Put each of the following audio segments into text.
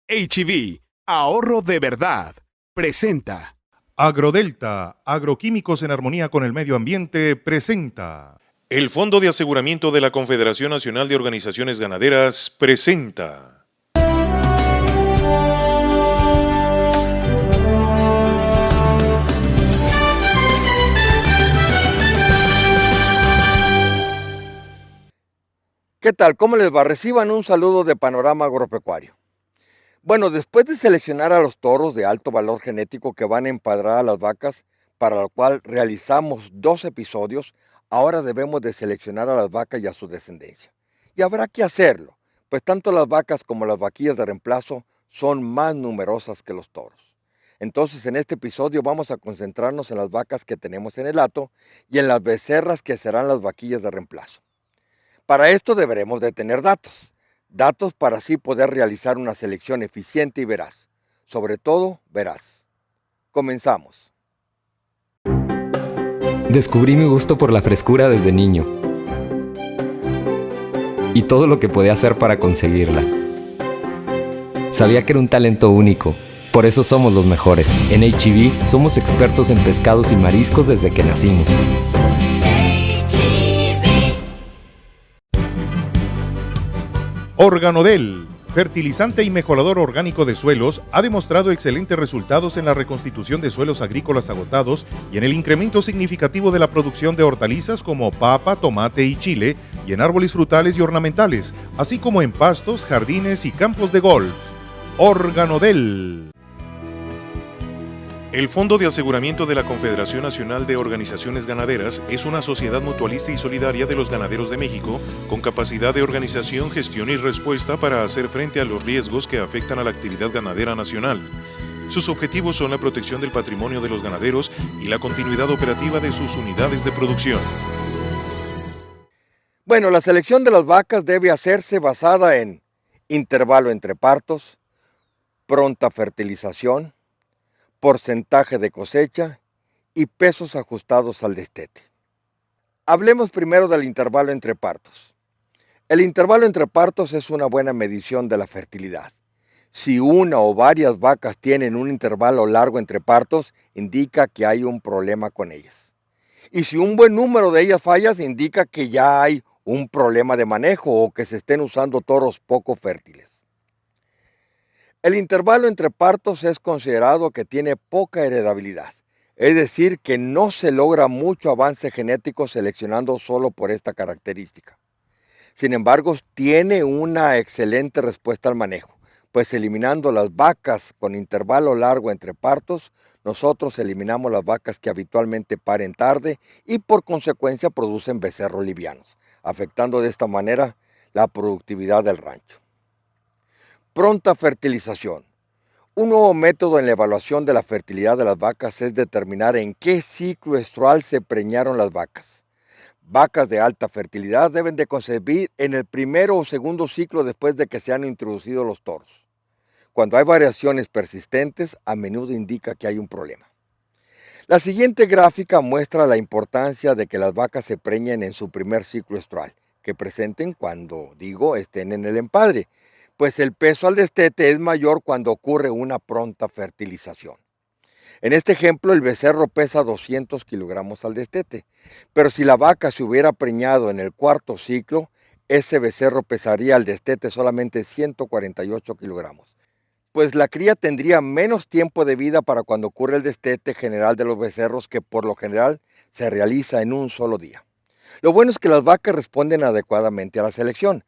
HEB, ahorro de verdad, presenta. Agrodelta, agroquímicos en armonía con el medio ambiente, presenta. El Fondo de Aseguramiento de la Confederación Nacional de Organizaciones Ganaderas presenta. ¿Qué tal? ¿Cómo les va? Reciban un saludo de Panorama Agropecuario. Bueno, después de seleccionar a los toros de alto valor genético que van a empadrar a las vacas, para lo cual realizamos 2 episodios, ahora debemos de seleccionar a las vacas y a su descendencia. Y habrá que hacerlo, pues tanto las vacas como las vaquillas de reemplazo son más numerosas que los toros. Entonces, en este episodio vamos a concentrarnos en las vacas que tenemos en el hato y en las becerras que serán las vaquillas de reemplazo. Para esto deberemos de tener datos para así poder realizar una selección eficiente y veraz. Sobre todo, veraz. Comenzamos. Descubrí mi gusto por la frescura desde niño y todo lo que podía hacer para conseguirla. Sabía que era un talento único, por eso somos los mejores. En HEB somos expertos en pescados y mariscos desde que nacimos. Organodel, fertilizante y mejorador orgánico de suelos, ha demostrado excelentes resultados en la reconstitución de suelos agrícolas agotados y en el incremento significativo de la producción de hortalizas como papa, tomate y chile, y en árboles frutales y ornamentales, así como en pastos, jardines y campos de golf. Organodel. El Fondo de Aseguramiento de la Confederación Nacional de Organizaciones Ganaderas es una sociedad mutualista y solidaria de los ganaderos de México, con capacidad de organización, gestión y respuesta para hacer frente a los riesgos que afectan a la actividad ganadera nacional. Sus objetivos son la protección del patrimonio de los ganaderos y la continuidad operativa de sus unidades de producción. Bueno, la selección de las vacas debe hacerse basada en intervalo entre partos, pronta fertilización, porcentaje de cosecha y pesos ajustados al destete. Hablemos primero del intervalo entre partos. El intervalo entre partos es una buena medición de la fertilidad. Si una o varias vacas tienen un intervalo largo entre partos, indica que hay un problema con ellas. Y si un buen número de ellas falla, indica que ya hay un problema de manejo o que se estén usando toros poco fértiles. El intervalo entre partos es considerado que tiene poca heredabilidad, es decir, que no se logra mucho avance genético seleccionando solo por esta característica. Sin embargo, tiene una excelente respuesta al manejo, pues eliminando las vacas con intervalo largo entre partos, nosotros eliminamos las vacas que habitualmente paren tarde y por consecuencia producen becerros livianos, afectando de esta manera la productividad del rancho. Pronta fertilización. Un nuevo método en la evaluación de la fertilidad de las vacas es determinar en qué ciclo estrual se preñaron las vacas. Vacas de alta fertilidad deben de concebir en el primero o segundo ciclo después de que se han introducido los toros. Cuando hay variaciones persistentes, a menudo indica que hay un problema. La siguiente gráfica muestra la importancia de que las vacas se preñen en su primer ciclo estrual, que presenten cuando, estén en el empadre, pues el peso al destete es mayor cuando ocurre una pronta fertilización. En este ejemplo, el becerro pesa 200 kilogramos al destete, pero si la vaca se hubiera preñado en el cuarto ciclo, ese becerro pesaría al destete solamente 148 kilogramos, pues la cría tendría menos tiempo de vida para cuando ocurre el destete general de los becerros, que por lo general se realiza en un solo día. Lo bueno es que las vacas responden adecuadamente a la selección.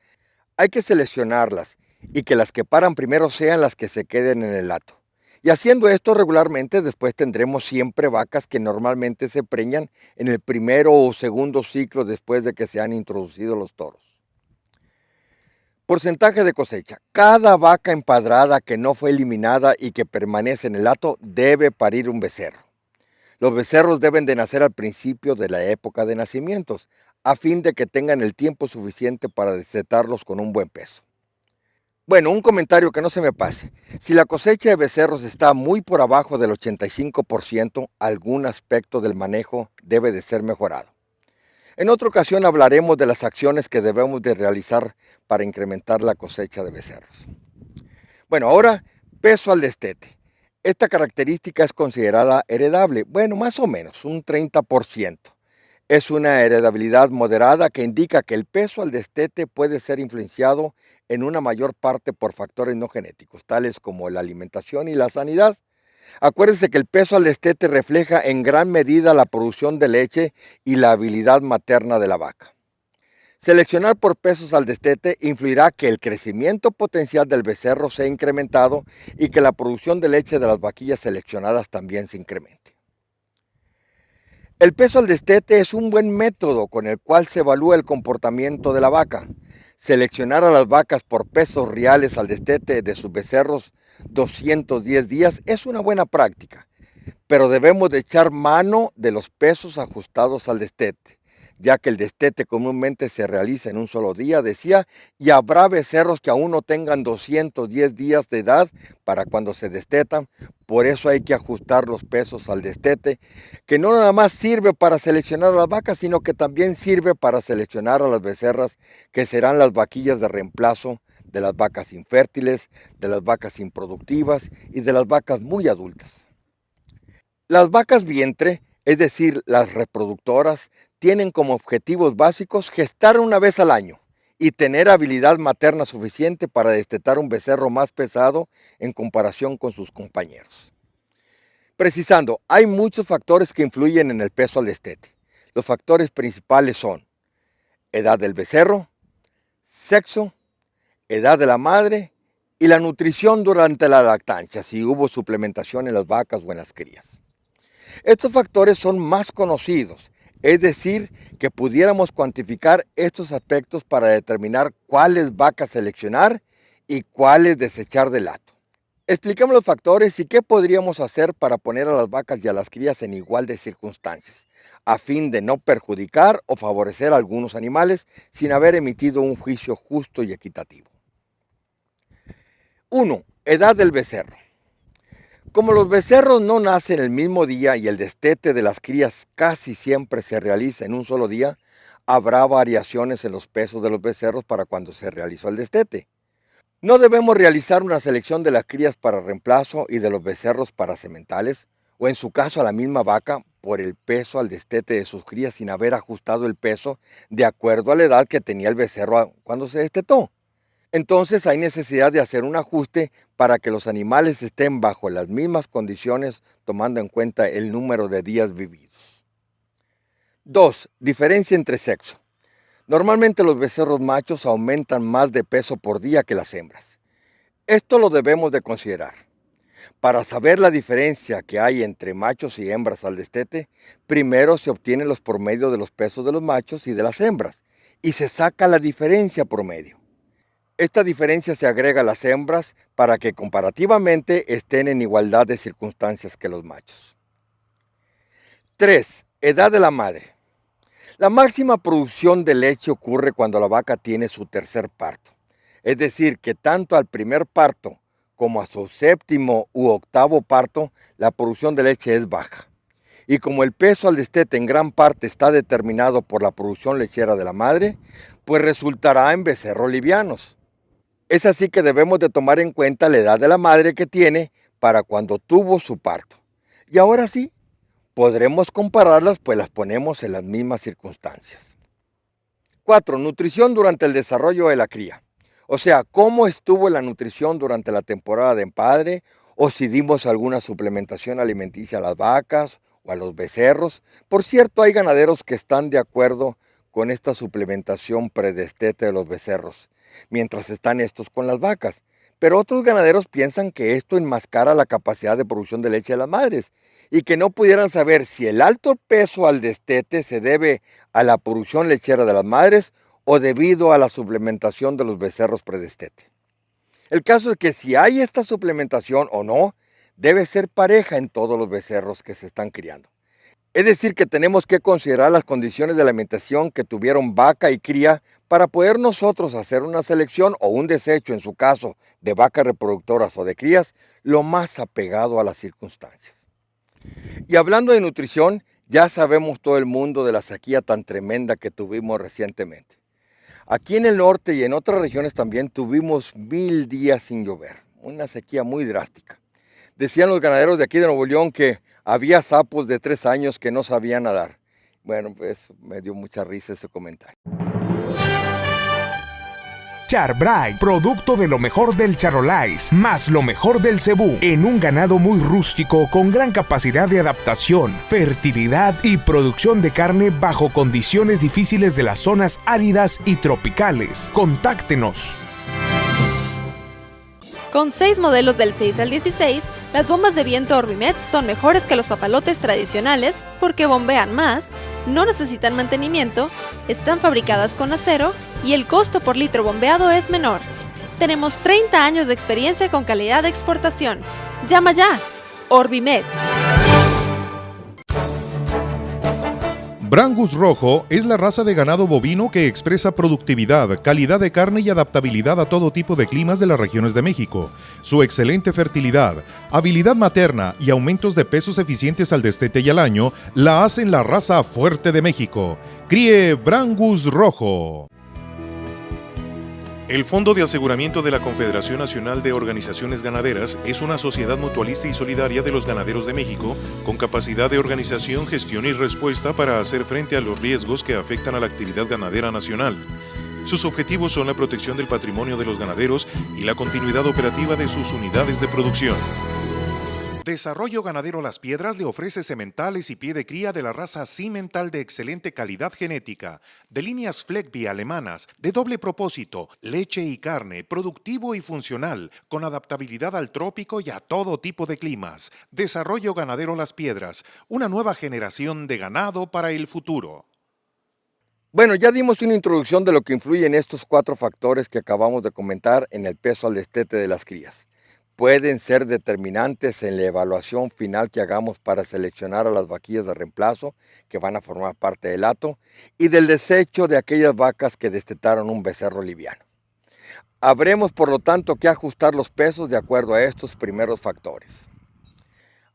Hay que seleccionarlas y que las que paran primero sean las que se queden en el hato. Y haciendo esto regularmente, después tendremos siempre vacas que normalmente se preñan en el primero o segundo ciclo después de que se han introducido los toros. Porcentaje de cosecha. Cada vaca empadrada que no fue eliminada y que permanece en el hato debe parir un becerro. Los becerros deben de nacer al principio de la época de nacimientos, a fin de que tengan el tiempo suficiente para destetarlos con un buen peso. Bueno, un comentario que no se me pase. Si la cosecha de becerros está muy por abajo del 85%, algún aspecto del manejo debe de ser mejorado. En otra ocasión hablaremos de las acciones que debemos de realizar para incrementar la cosecha de becerros. Bueno, ahora peso al destete. Esta característica es considerada heredable, bueno, más o menos, un 30%. Es una heredabilidad moderada que indica que el peso al destete puede ser influenciado en una mayor parte por factores no genéticos, tales como la alimentación y la sanidad. Acuérdense que el peso al destete refleja en gran medida la producción de leche y la habilidad materna de la vaca. Seleccionar por pesos al destete influirá que el crecimiento potencial del becerro sea incrementado y que la producción de leche de las vaquillas seleccionadas también se incremente. El peso al destete es un buen método con el cual se evalúa el comportamiento de la vaca. Seleccionar a las vacas por pesos reales al destete de sus becerros 210 días es una buena práctica, pero debemos de echar mano de los pesos ajustados al destete, ya que el destete comúnmente se realiza en un solo día, decía, y habrá becerros que aún no tengan 210 días de edad para cuando se destetan. Por eso hay que ajustar los pesos al destete, que no nada más sirve para seleccionar a las vacas, sino que también sirve para seleccionar a las becerras que serán las vaquillas de reemplazo de las vacas infértiles, de las vacas improductivas y de las vacas muy adultas. Las vacas vientre, es decir, las reproductoras, tienen como objetivos básicos gestar una vez al año y tener habilidad materna suficiente para destetar un becerro más pesado en comparación con sus compañeros. Precisando, hay muchos factores que influyen en el peso al destete. Los factores principales son edad del becerro, sexo, edad de la madre y la nutrición durante la lactancia, si hubo suplementación en las vacas o en las crías. Estos factores son más conocidos, es decir, que pudiéramos cuantificar estos aspectos para determinar cuáles vacas seleccionar y cuáles desechar del hato. Expliquemos los factores y qué podríamos hacer para poner a las vacas y a las crías en igual de circunstancias, a fin de no perjudicar o favorecer a algunos animales sin haber emitido un juicio justo y equitativo. 1. Edad del becerro. Como los becerros no nacen el mismo día y el destete de las crías casi siempre se realiza en un solo día, habrá variaciones en los pesos de los becerros para cuando se realizó el destete. No debemos realizar una selección de las crías para reemplazo y de los becerros para sementales, o en su caso a la misma vaca, por el peso al destete de sus crías sin haber ajustado el peso de acuerdo a la edad que tenía el becerro cuando se destetó. Entonces hay necesidad de hacer un ajuste para que los animales estén bajo las mismas condiciones, tomando en cuenta el número de días vividos. 2. Diferencia entre sexo. Normalmente los becerros machos aumentan más de peso por día que las hembras. Esto lo debemos de considerar. Para saber la diferencia que hay entre machos y hembras al destete, primero se obtienen los promedios de los pesos de los machos y de las hembras, y se saca la diferencia promedio. Esta diferencia se agrega a las hembras para que comparativamente estén en igualdad de circunstancias que los machos. 3. Edad de la madre. La máxima producción de leche ocurre cuando la vaca tiene su tercer parto. Es decir, que tanto al primer parto como a su séptimo u octavo parto, la producción de leche es baja. Y como el peso al destete en gran parte está determinado por la producción lechera de la madre, pues resultará en becerros livianos. Es así que debemos de tomar en cuenta la edad de la madre que tiene para cuando tuvo su parto. Y ahora sí, podremos compararlas, pues las ponemos en las mismas circunstancias. 4. Nutrición durante el desarrollo de la cría. O sea, cómo estuvo la nutrición durante la temporada de empadre, o si dimos alguna suplementación alimenticia a las vacas o a los becerros. Por cierto, hay ganaderos que están de acuerdo con esta suplementación predestete de los becerros, mientras están estos con las vacas. Pero otros ganaderos piensan que esto enmascara la capacidad de producción de leche de las madres y que no pudieran saber si el alto peso al destete se debe a la producción lechera de las madres o debido a la suplementación de los becerros predestete. El caso es que si hay esta suplementación o no, debe ser pareja en todos los becerros que se están criando. Es decir, que tenemos que considerar las condiciones de alimentación que tuvieron vaca y cría para poder nosotros hacer una selección o un desecho, en su caso, de vacas reproductoras o de crías, lo más apegado a las circunstancias. Y hablando de nutrición, ya sabemos todo el mundo de la sequía tan tremenda que tuvimos recientemente. Aquí en el norte y en otras regiones también tuvimos 1000 días sin llover. una sequía muy drástica. Decían los ganaderos de aquí de Nuevo León que había sapos de 3 años que no sabían nadar. Bueno, pues me dio mucha risa ese comentario. Char-Bray, producto de lo mejor del Charolais, más lo mejor del cebú, en un ganado muy rústico con gran capacidad de adaptación, fertilidad y producción de carne bajo condiciones difíciles de las zonas áridas y tropicales. Contáctenos. Con 6 modelos del 6 al 16, las bombas de viento Orbimet son mejores que los papalotes tradicionales porque bombean más, no necesitan mantenimiento, están fabricadas con acero y el costo por litro bombeado es menor. Tenemos 30 años de experiencia con calidad de exportación. ¡Llama ya! Orbimet. Brangus Rojo es la raza de ganado bovino que expresa productividad, calidad de carne y adaptabilidad a todo tipo de climas de las regiones de México. Su excelente fertilidad, habilidad materna y aumentos de pesos eficientes al destete y al año la hacen la raza fuerte de México. Críe Brangus Rojo. El Fondo de Aseguramiento de la Confederación Nacional de Organizaciones Ganaderas es una sociedad mutualista y solidaria de los ganaderos de México con capacidad de organización, gestión y respuesta para hacer frente a los riesgos que afectan a la actividad ganadera nacional. Sus objetivos son la protección del patrimonio de los ganaderos y la continuidad operativa de sus unidades de producción. Desarrollo Ganadero Las Piedras le ofrece sementales y pie de cría de la raza Cimental de excelente calidad genética, de líneas Fleckby alemanas, de doble propósito, leche y carne, productivo y funcional, con adaptabilidad al trópico y a todo tipo de climas. Desarrollo Ganadero Las Piedras, una nueva generación de ganado para el futuro. Bueno, ya dimos una introducción de lo que influyen estos 4 factores que acabamos de comentar en el peso al destete de las crías. Pueden ser determinantes en la evaluación final que hagamos para seleccionar a las vaquillas de reemplazo que van a formar parte del hato y del desecho de aquellas vacas que destetaron un becerro liviano. Habremos, por lo tanto, que ajustar los pesos de acuerdo a estos primeros factores.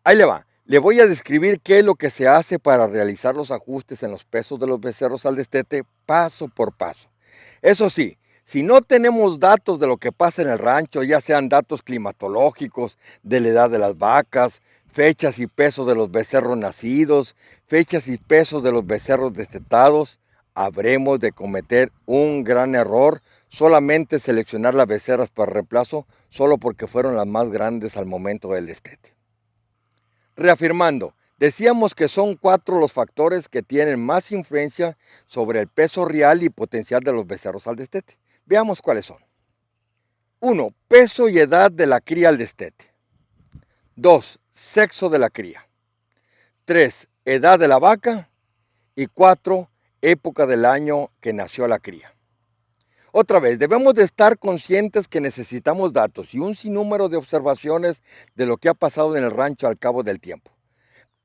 Ahí le va. Le voy a describir qué es lo que se hace para realizar los ajustes en los pesos de los becerros al destete paso por paso. Eso sí, si no tenemos datos de lo que pasa en el rancho, ya sean datos climatológicos, de la edad de las vacas, fechas y pesos de los becerros nacidos, fechas y pesos de los becerros destetados, habremos de cometer un gran error, solamente seleccionar las becerras para reemplazo solo porque fueron las más grandes al momento del destete. Reafirmando, decíamos que son 4 los factores que tienen más influencia sobre el peso real y potencial de los becerros al destete. Veamos cuáles son. 1. Peso y edad de la cría al destete. 2. Sexo de la cría. 3. Edad de la vaca. Y 4. Época del año que nació la cría. Otra vez, debemos de estar conscientes que necesitamos datos y un sinnúmero de observaciones de lo que ha pasado en el rancho al cabo del tiempo.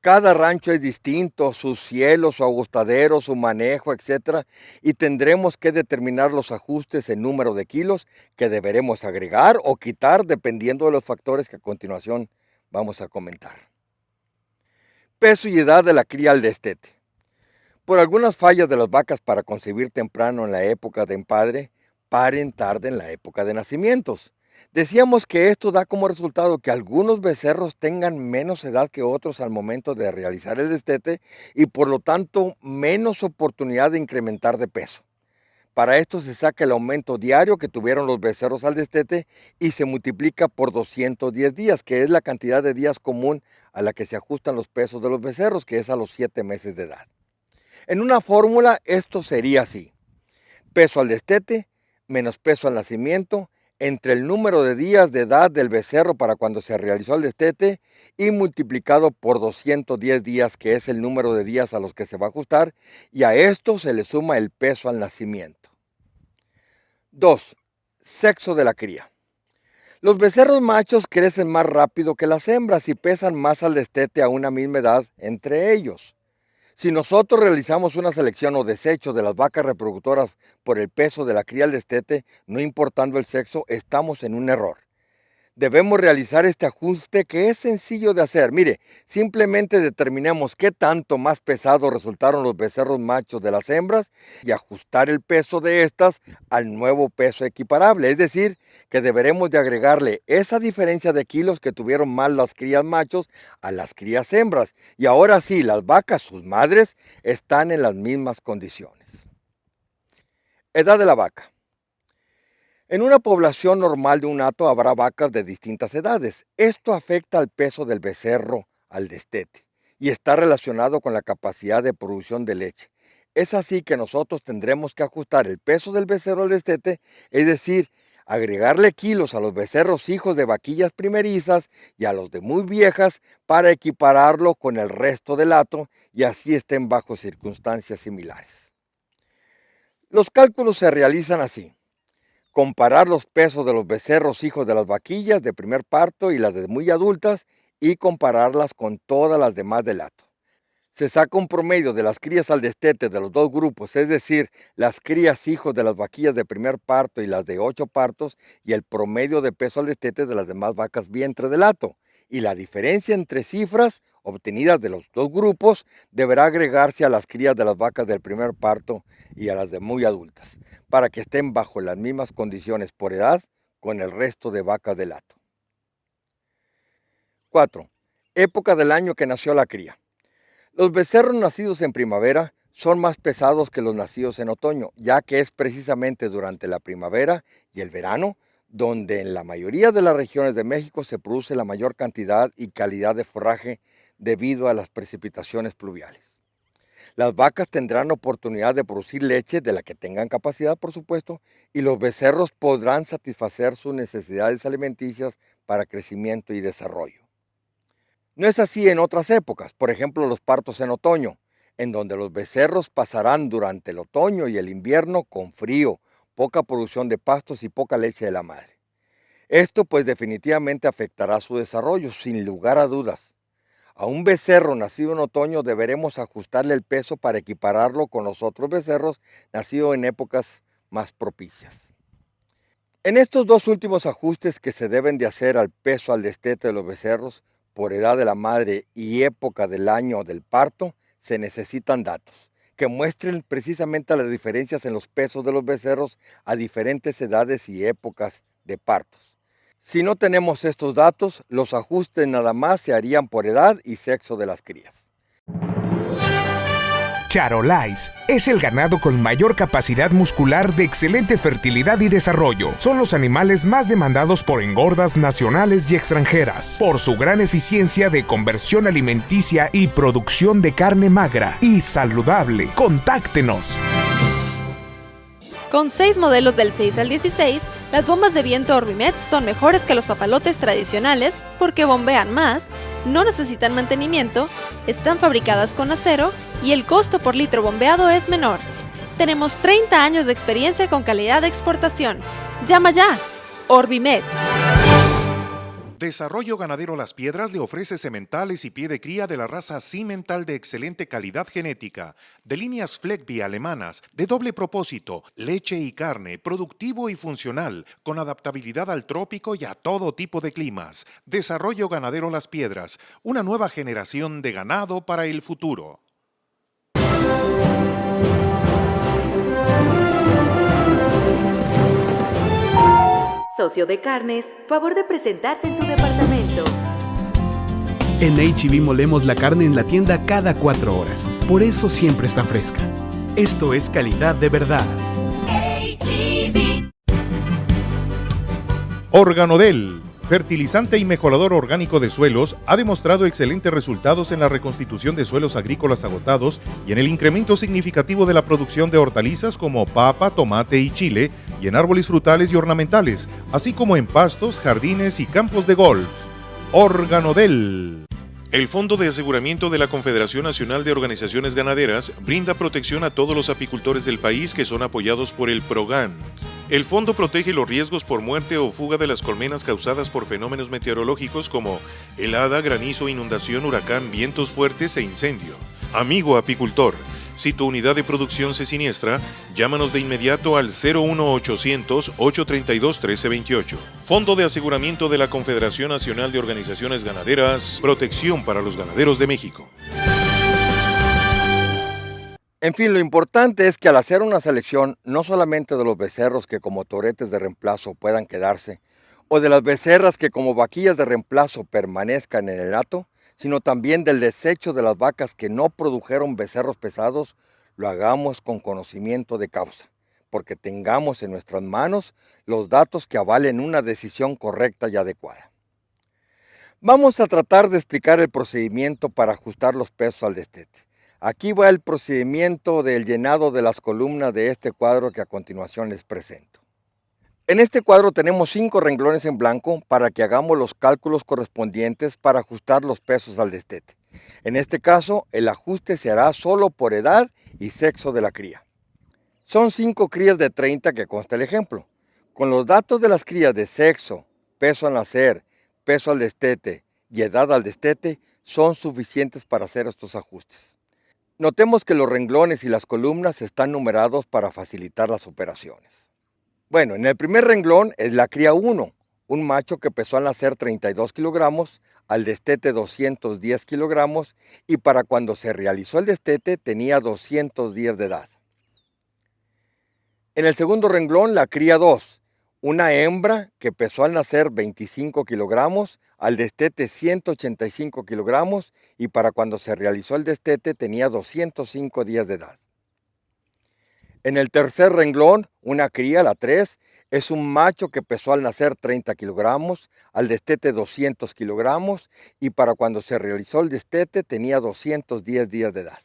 Cada rancho es distinto, sus cielos, su agostadero, su manejo, etc. Y tendremos que determinar los ajustes en número de kilos que deberemos agregar o quitar dependiendo de los factores que a continuación vamos a comentar. Peso y edad de la cría al destete. Por algunas fallas de las vacas para concebir temprano en la época de empadre, paren tarde en la época de nacimientos. Decíamos que esto da como resultado que algunos becerros tengan menos edad que otros al momento de realizar el destete y por lo tanto menos oportunidad de incrementar de peso. Para esto se saca el aumento diario que tuvieron los becerros al destete y se multiplica por 210 días, que es la cantidad de días común a la que se ajustan los pesos de los becerros, que es a los 7 meses de edad. En una fórmula esto sería así: peso al destete menos peso al nacimiento entre el número de días de edad del becerro para cuando se realizó el destete y multiplicado por 210 días, que es el número de días a los que se va a ajustar, y a esto se le suma el peso al nacimiento. 2. Sexo de la cría. Los becerros machos crecen más rápido que las hembras y pesan más al destete a una misma edad entre ellos. Si nosotros realizamos una selección o desecho de las vacas reproductoras por el peso de la cría al destete, no importando el sexo, estamos en un error. Debemos realizar este ajuste que es sencillo de hacer. Mire, simplemente determinemos qué tanto más pesados resultaron los becerros machos de las hembras y ajustar el peso de estas al nuevo peso equiparable. Es decir, que deberemos de agregarle esa diferencia de kilos que tuvieron más las crías machos a las crías hembras. Y ahora sí, las vacas, sus madres, están en las mismas condiciones. Edad de la vaca. En una población normal de un hato habrá vacas de distintas edades. Esto afecta al peso del becerro al destete y está relacionado con la capacidad de producción de leche. Es así que nosotros tendremos que ajustar el peso del becerro al destete, es decir, agregarle kilos a los becerros hijos de vaquillas primerizas y a los de muy viejas para equipararlo con el resto del hato y así estén bajo circunstancias similares. Los cálculos se realizan así. Comparar los pesos de los becerros hijos de las vaquillas de primer parto y las de muy adultas y compararlas con todas las demás del hato. Se saca un promedio de las crías al destete de los dos grupos, es decir, las crías hijos de las vaquillas de primer parto y las de 8 partos y el promedio de peso al destete de las demás vacas vientre del hato. Y la diferencia entre cifras obtenidas de los dos grupos deberá agregarse a las crías de las vacas del primer parto y a las de muy adultas, para que estén bajo las mismas condiciones por edad con el resto de vacas del hato. 4. Época del año que nació la cría. Los becerros nacidos en primavera son más pesados que los nacidos en otoño, ya que es precisamente durante la primavera y el verano donde en la mayoría de las regiones de México se produce la mayor cantidad y calidad de forraje debido a las precipitaciones pluviales. Las vacas tendrán oportunidad de producir leche de la que tengan capacidad, por supuesto, y los becerros podrán satisfacer sus necesidades alimenticias para crecimiento y desarrollo. No es así en otras épocas, por ejemplo los partos en otoño, en donde los becerros pasarán durante el otoño y el invierno con frío, poca producción de pastos y poca leche de la madre. Esto pues definitivamente afectará su desarrollo, sin lugar a dudas. A un becerro nacido en otoño deberemos ajustarle el peso para equipararlo con los otros becerros nacidos en épocas más propicias. En estos dos últimos ajustes que se deben de hacer al peso al destete de los becerros, por edad de la madre y época del año del parto, se necesitan datos que muestren precisamente las diferencias en los pesos de los becerros a diferentes edades y épocas de partos. Si no tenemos estos datos, los ajustes nada más se harían por edad y sexo de las crías. Charolais es el ganado con mayor capacidad muscular de excelente fertilidad y desarrollo. Son los animales más demandados por engordas nacionales y extranjeras, por su gran eficiencia de conversión alimenticia y producción de carne magra y saludable. ¡Contáctenos! Con 6 modelos del 6 al 16, las bombas de viento Orbimet son mejores que los papalotes tradicionales porque bombean más, no necesitan mantenimiento, están fabricadas con acero y el costo por litro bombeado es menor. Tenemos 30 años de experiencia con calidad de exportación. ¡Llama ya! Orbimet. Desarrollo Ganadero Las Piedras le ofrece sementales y pie de cría de la raza Cimental de excelente calidad genética, de líneas Fleckby alemanas, de doble propósito, leche y carne, productivo y funcional, con adaptabilidad al trópico y a todo tipo de climas. Desarrollo Ganadero Las Piedras, una nueva generación de ganado para el futuro. Socio de Carnes, favor de presentarse en su departamento. En H-E-B molemos la carne en la tienda cada 4 horas. Por eso siempre está fresca. Esto es calidad de verdad. H-E-B. Organodel, fertilizante y mejorador orgánico de suelos, ha demostrado excelentes resultados en la reconstitución de suelos agrícolas agotados y en el incremento significativo de la producción de hortalizas como papa, tomate y chile, y en árboles frutales y ornamentales, así como en pastos, jardines y campos de golf. Organodel. El Fondo de Aseguramiento de la Confederación Nacional de Organizaciones Ganaderas brinda protección a todos los apicultores del país que son apoyados por el PROGAN. El fondo protege los riesgos por muerte o fuga de las colmenas causadas por fenómenos meteorológicos como helada, granizo, inundación, huracán, vientos fuertes e incendio. Amigo apicultor, si tu unidad de producción se siniestra, llámanos de inmediato al 01800 832 1328. Fondo de Aseguramiento de la Confederación Nacional de Organizaciones Ganaderas, protección para los ganaderos de México. En fin, lo importante es que al hacer una selección no solamente de los becerros que como toretes de reemplazo puedan quedarse, o de las becerras que como vaquillas de reemplazo permanezcan en el hato, sino también del desecho de las vacas que no produjeron becerros pesados, lo hagamos con conocimiento de causa, porque tengamos en nuestras manos los datos que avalen una decisión correcta y adecuada. Vamos a tratar de explicar el procedimiento para ajustar los pesos al destete. Aquí va el procedimiento del llenado de las columnas de este cuadro que a continuación les presento. En este cuadro tenemos 5 renglones en blanco para que hagamos los cálculos correspondientes para ajustar los pesos al destete. En este caso, el ajuste se hará solo por edad y sexo de la cría. Son 5 crías de 30 que consta el ejemplo. Con los datos de las crías de sexo, peso al nacer, peso al destete y edad al destete son suficientes para hacer estos ajustes. Notemos que los renglones y las columnas están numerados para facilitar las operaciones. Bueno, en el primer renglón es la cría 1, un macho que pesó al nacer 32 kilogramos, al destete 210 kilogramos y para cuando se realizó el destete tenía 200 días de edad. En el segundo renglón la cría 2, una hembra que pesó al nacer 25 kilogramos, al destete 185 kilogramos y para cuando se realizó el destete tenía 205 días de edad. En el tercer renglón, una cría, la 3, es un macho que pesó al nacer 30 kilogramos, al destete 200 kilogramos y para cuando se realizó el destete tenía 210 días de edad.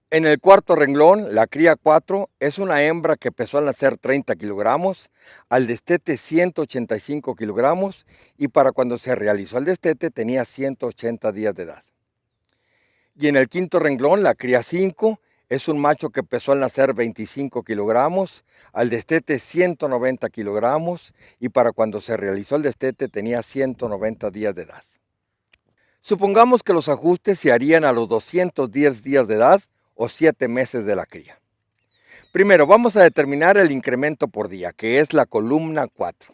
En el cuarto renglón, la cría 4 es una hembra que pesó al nacer 30 kilogramos, al destete 185 kilogramos y para cuando se realizó el destete tenía 180 días de edad. Y en el quinto renglón, la cría 5 es un macho que pesó al nacer 25 kilogramos, al destete 190 kilogramos y para cuando se realizó el destete tenía 190 días de edad. Supongamos que los ajustes se harían a los 210 días de edad o 7 meses de la cría. Primero vamos a determinar el incremento por día, que es la columna 4.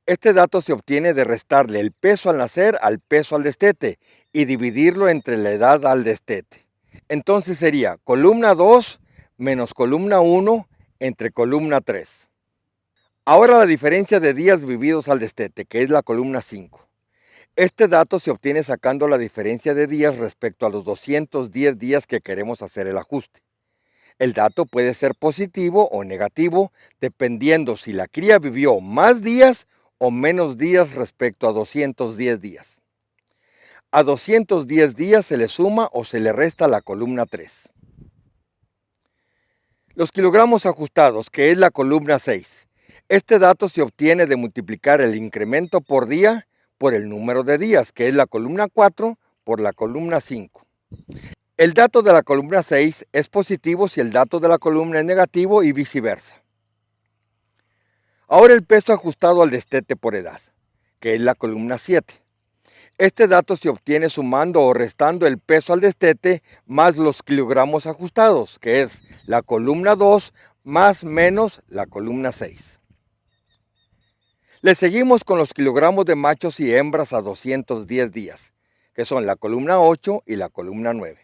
Este dato se obtiene de restarle el peso al nacer al peso al destete y dividirlo entre la edad al destete. Entonces sería columna 2 menos columna 1 entre columna 3. Ahora la diferencia de días vividos al destete, que es la columna 5. Este dato se obtiene sacando la diferencia de días respecto a los 210 días que queremos hacer el ajuste. El dato puede ser positivo o negativo dependiendo si la cría vivió más días o menos días respecto a 210 días. A 210 días se le suma o se le resta la columna 3. Los kilogramos ajustados, que es la columna 6. Este dato se obtiene de multiplicar el incremento por día por el número de días, que es la columna 4 por la columna 5. El dato de la columna 6 es positivo si el dato de la columna es negativo y viceversa. Ahora el peso ajustado al destete por edad, que es la columna 7. Este dato se obtiene sumando o restando el peso al destete más los kilogramos ajustados, que es la columna 2 más menos la columna 6. Le seguimos con los kilogramos de machos y hembras a 210 días, que son la columna 8 y la columna 9.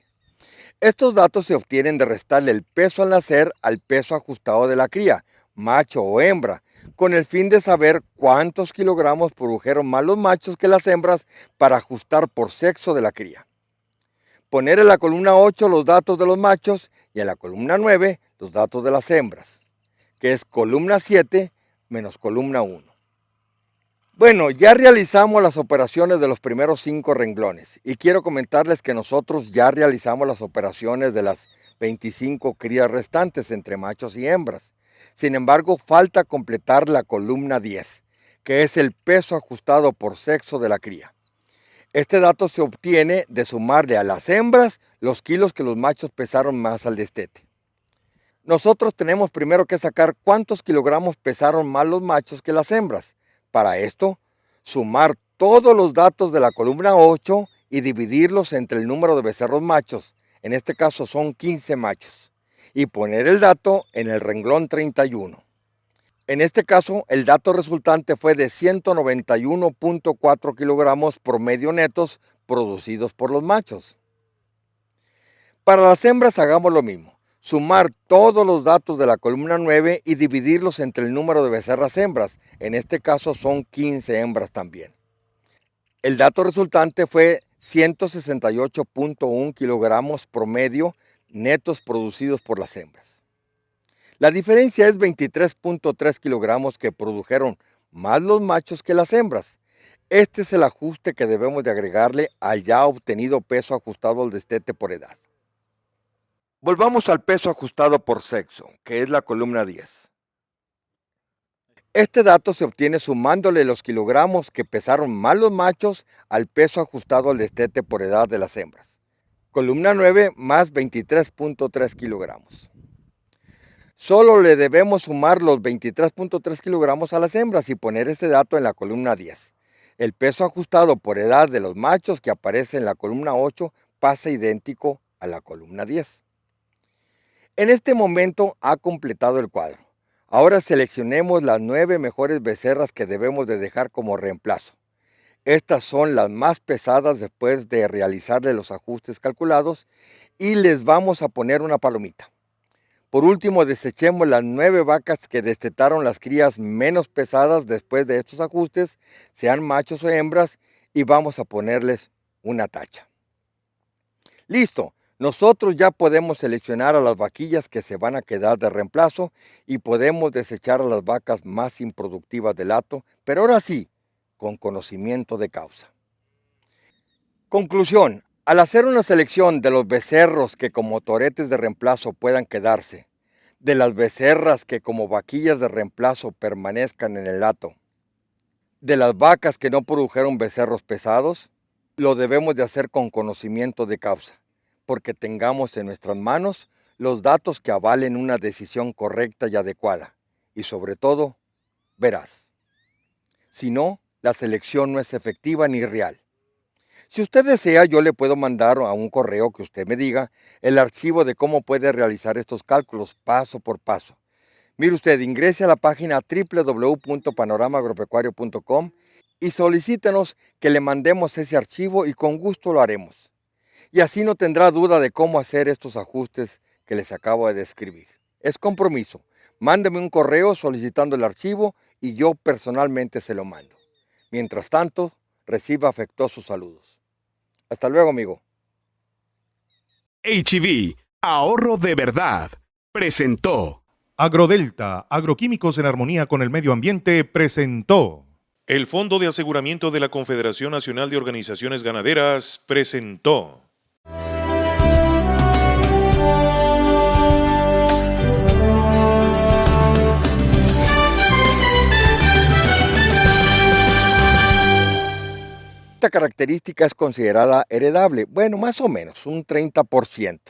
Estos datos se obtienen de restarle el peso al nacer al peso ajustado de la cría, macho o hembra, con el fin de saber cuántos kilogramos produjeron más los machos que las hembras para ajustar por sexo de la cría. Poner en la columna 8 los datos de los machos y en la columna 9 los datos de las hembras, que es columna 7 menos columna 1. Bueno, ya realizamos las operaciones de los primeros 5 renglones y quiero comentarles que nosotros ya realizamos las operaciones de las 25 crías restantes entre machos y hembras. Sin embargo, falta completar la columna 10, que es el peso ajustado por sexo de la cría. Este dato se obtiene de sumarle a las hembras los kilos que los machos pesaron más al destete. Nosotros tenemos primero que sacar cuántos kilogramos pesaron más los machos que las hembras. Para esto, sumar todos los datos de la columna 8 y dividirlos entre el número de becerros machos, en este caso son 15 machos, y poner el dato en el renglón 31. En este caso, el dato resultante fue de 191.4 kilogramos promedio netos producidos por los machos. Para las hembras hagamos lo mismo, sumar todos los datos de la columna 9 y dividirlos entre el número de becerras hembras, en este caso son 15 hembras también. El dato resultante fue 168.1 kilogramos promedio netos producidos por las hembras. La diferencia es 23.3 kilogramos que produjeron más los machos que las hembras. Este es el ajuste que debemos de agregarle al ya obtenido peso ajustado al destete por edad. Volvamos al peso ajustado por sexo, que es la columna 10. Este dato se obtiene sumándole los kilogramos que pesaron más los machos al peso ajustado al destete por edad de las hembras. Columna 9 más 23.3 kilogramos. Solo le debemos sumar los 23.3 kilogramos a las hembras y poner este dato en la columna 10. El peso ajustado por edad de los machos que aparece en la columna 8 pasa idéntico a la columna 10. En este momento ha completado el cuadro. Ahora seleccionemos las 9 mejores becerras que debemos de dejar como reemplazo. Estas son las más pesadas después de realizarle los ajustes calculados y les vamos a poner una palomita. Por último, desechemos las 9 vacas que destetaron las crías menos pesadas después de estos ajustes, sean machos o hembras, y vamos a ponerles una tacha. ¡Listo! Nosotros ya podemos seleccionar a las vaquillas que se van a quedar de reemplazo y podemos desechar a las vacas más improductivas del hato, pero ahora sí, con conocimiento de causa. Conclusión. Al hacer una selección de los becerros que como toretes de reemplazo puedan quedarse, de las becerras que como vaquillas de reemplazo permanezcan en el hato, de las vacas que no produjeron becerros pesados, lo debemos de hacer con conocimiento de causa, porque tengamos en nuestras manos los datos que avalen una decisión correcta y adecuada, y sobre todo, veraz. Si no, la selección no es efectiva ni real. Si usted desea, yo le puedo mandar a un correo que usted me diga el archivo de cómo puede realizar estos cálculos paso por paso. Mire usted, ingrese a la página www.panoramagropecuario.com y solicítenos que le mandemos ese archivo y con gusto lo haremos. Y así no tendrá duda de cómo hacer estos ajustes que les acabo de describir. Es compromiso. Mándeme un correo solicitando el archivo y yo personalmente se lo mando. Mientras tanto, reciba afectuosos saludos. Hasta luego, amigo. HEB, ahorro de verdad, presentó. Agrodelta, agroquímicos en armonía con el medio ambiente, presentó. El Fondo de Aseguramiento de la Confederación Nacional de Organizaciones Ganaderas presentó. Esta característica es considerada heredable, bueno, más o menos, un 30%.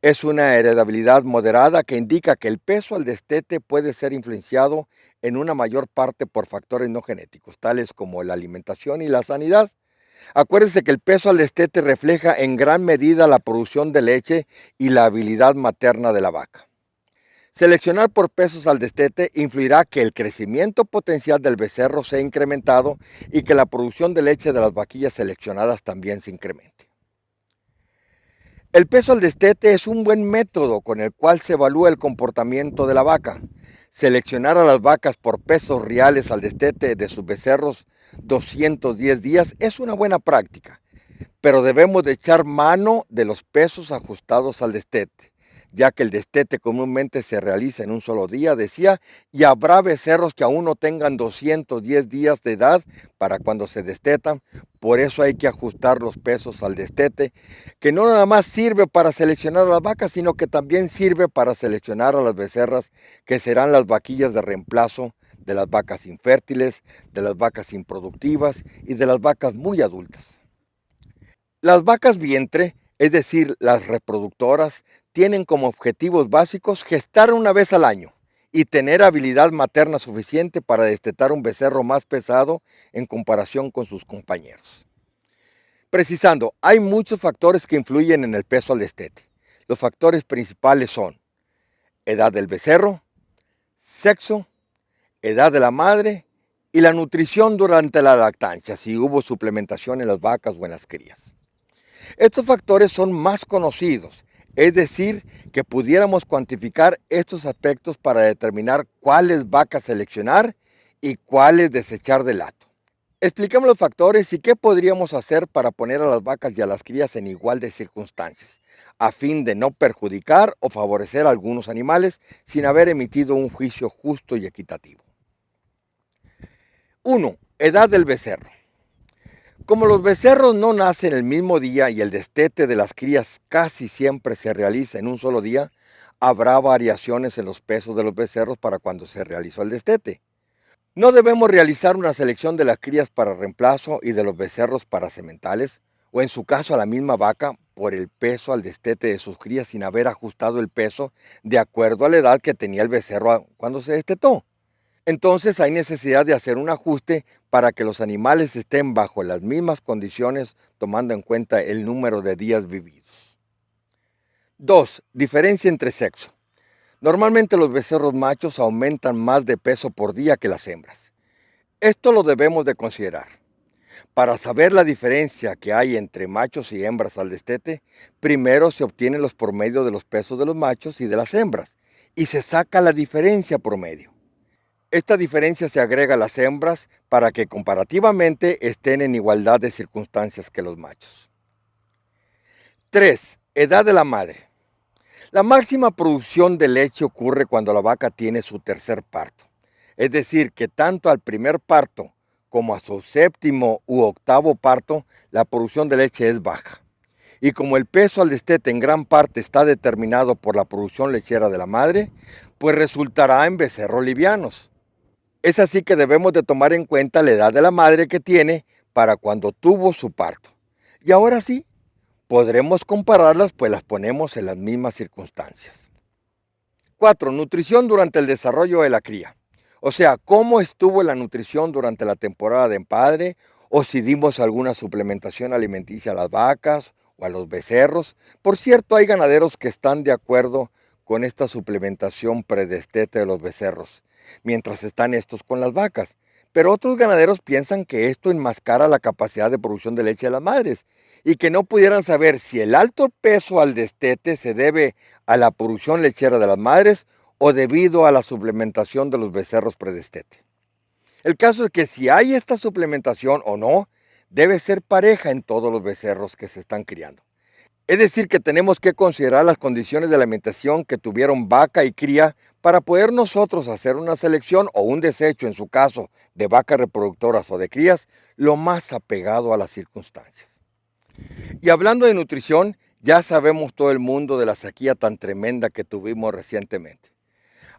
Es una heredabilidad moderada que indica que el peso al destete puede ser influenciado en una mayor parte por factores no genéticos, tales como la alimentación y la sanidad. Acuérdense que el peso al destete refleja en gran medida la producción de leche y la habilidad materna de la vaca. Seleccionar por pesos al destete influirá que el crecimiento potencial del becerro sea incrementado y que la producción de leche de las vaquillas seleccionadas también se incremente. El peso al destete es un buen método con el cual se evalúa el comportamiento de la vaca. Seleccionar a las vacas por pesos reales al destete de sus becerros 210 días es una buena práctica, pero debemos de echar mano de los pesos ajustados al destete, ya que el destete comúnmente se realiza en un solo día, decía, y habrá becerros que aún no tengan 210 días de edad para cuando se destetan. Por eso hay que ajustar los pesos al destete, que no nada más sirve para seleccionar a las vacas, sino que también sirve para seleccionar a las becerras que serán las vaquillas de reemplazo de las vacas infértiles, de las vacas improductivas y de las vacas muy adultas. Las vacas vientre, es decir, las reproductoras, tienen como objetivos básicos gestar una vez al año y tener habilidad materna suficiente para destetar un becerro más pesado en comparación con sus compañeros. Precisando, hay muchos factores que influyen en el peso al destete. Los factores principales son edad del becerro, sexo, edad de la madre y la nutrición durante la lactancia, si hubo suplementación en las vacas o en las crías. Estos factores son más conocidos, es decir, que pudiéramos cuantificar estos aspectos para determinar cuáles vacas seleccionar y cuáles desechar del hato. Expliquemos los factores y qué podríamos hacer para poner a las vacas y a las crías en igual de circunstancias, a fin de no perjudicar o favorecer a algunos animales sin haber emitido un juicio justo y equitativo. 1. Edad del becerro. Como los becerros no nacen el mismo día y el destete de las crías casi siempre se realiza en un solo día, habrá variaciones en los pesos de los becerros para cuando se realizó el destete. No debemos realizar una selección de las crías para reemplazo y de los becerros para sementales, o en su caso a la misma vaca por el peso al destete de sus crías sin haber ajustado el peso de acuerdo a la edad que tenía el becerro cuando se destetó. Entonces hay necesidad de hacer un ajuste para que los animales estén bajo las mismas condiciones tomando en cuenta el número de días vividos. 2. Diferencia entre sexo. Normalmente los becerros machos aumentan más de peso por día que las hembras. Esto lo debemos de considerar. Para saber la diferencia que hay entre machos y hembras al destete, primero se obtienen los promedios de los pesos de los machos y de las hembras, y se saca la diferencia promedio. Esta diferencia se agrega a las hembras para que comparativamente estén en igualdad de circunstancias que los machos. 3. Edad de la madre. La máxima producción de leche ocurre cuando la vaca tiene su tercer parto. Es decir, que tanto al primer parto como a su séptimo u octavo parto, la producción de leche es baja. Y como el peso al destete en gran parte está determinado por la producción lechera de la madre, pues resultará en becerros livianos. Es así que debemos de tomar en cuenta la edad de la madre que tiene para cuando tuvo su parto. Y ahora sí, podremos compararlas pues las ponemos en las mismas circunstancias. 4. Nutrición durante el desarrollo de la cría. O sea, cómo estuvo la nutrición durante la temporada de empadre o si dimos alguna suplementación alimenticia a las vacas o a los becerros. Por cierto, hay ganaderos que están de acuerdo con esta suplementación predestete de los becerros, mientras están estos con las vacas. Pero otros ganaderos piensan que esto enmascara la capacidad de producción de leche de las madres y que no pudieran saber si el alto peso al destete se debe a la producción lechera de las madres o debido a la suplementación de los becerros predestete. El caso es que si hay esta suplementación o no, debe ser pareja en todos los becerros que se están criando. Es decir, que tenemos que considerar las condiciones de alimentación que tuvieron vaca y cría para poder nosotros hacer una selección o un desecho, en su caso, de vacas reproductoras o de crías, lo más apegado a las circunstancias. Y hablando de nutrición, ya sabemos todo el mundo de la sequía tan tremenda que tuvimos recientemente.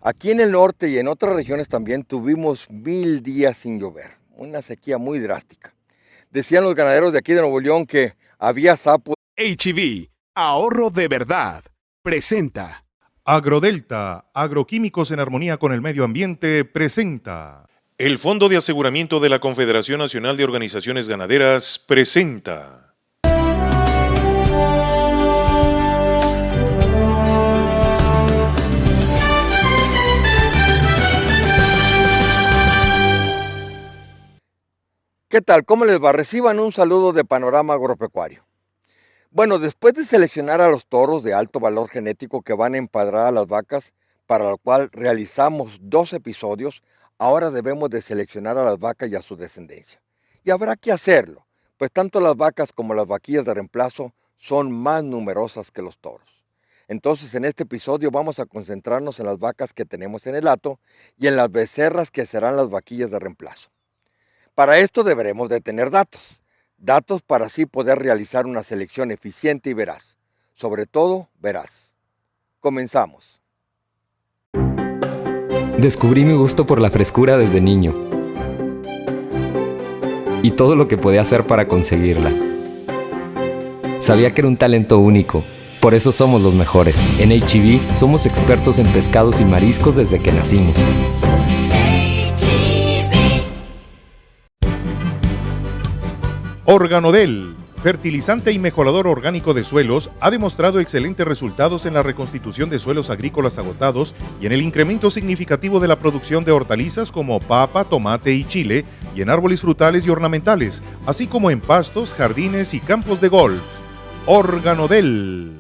Aquí en el norte y en otras regiones también tuvimos 1000 días sin llover, una sequía muy drástica. Decían los ganaderos de aquí de Nuevo León que había sapos. HEB, ahorro de verdad, presenta. Agrodelta, agroquímicos en armonía con el medio ambiente, presenta. El Fondo de Aseguramiento de la Confederación Nacional de Organizaciones Ganaderas presenta. ¿Qué tal? ¿Cómo les va? Reciban un saludo de Panorama Agropecuario. Bueno, después de seleccionar a los toros de alto valor genético que van a empadrar a las vacas, para lo cual realizamos 2 episodios, ahora debemos de seleccionar a las vacas y a su descendencia. Y habrá que hacerlo, pues tanto las vacas como las vaquillas de reemplazo son más numerosas que los toros. Entonces en este episodio vamos a concentrarnos en las vacas que tenemos en el hato y en las becerras que serán las vaquillas de reemplazo. Para esto deberemos de tener datos para así poder realizar una selección eficiente y veraz. Sobre todo, veraz. Comenzamos. Descubrí mi gusto por la frescura desde niño y todo lo que podía hacer para conseguirla. Sabía que era un talento único, por eso somos los mejores. En HEB somos expertos en pescados y mariscos desde que nacimos. Organodel, fertilizante y mejorador orgánico de suelos, ha demostrado excelentes resultados en la reconstitución de suelos agrícolas agotados y en el incremento significativo de la producción de hortalizas como papa, tomate y chile, y en árboles frutales y ornamentales, así como en pastos, jardines y campos de golf. Organodel.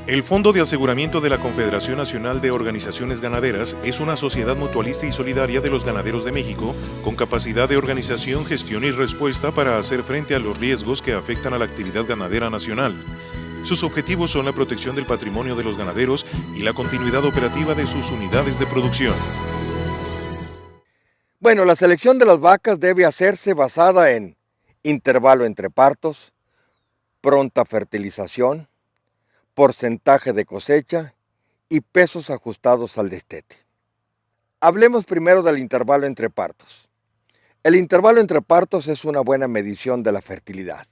El Fondo de Aseguramiento de la Confederación Nacional de Organizaciones Ganaderas es una sociedad mutualista y solidaria de los ganaderos de México, con capacidad de organización, gestión y respuesta para hacer frente a los riesgos que afectan a la actividad ganadera nacional. Sus objetivos son la protección del patrimonio de los ganaderos y la continuidad operativa de sus unidades de producción. Bueno, la selección de las vacas debe hacerse basada en intervalo entre partos, pronta fertilización, porcentaje de cosecha y pesos ajustados al destete. Hablemos primero del intervalo entre partos. El intervalo entre partos es una buena medición de la fertilidad.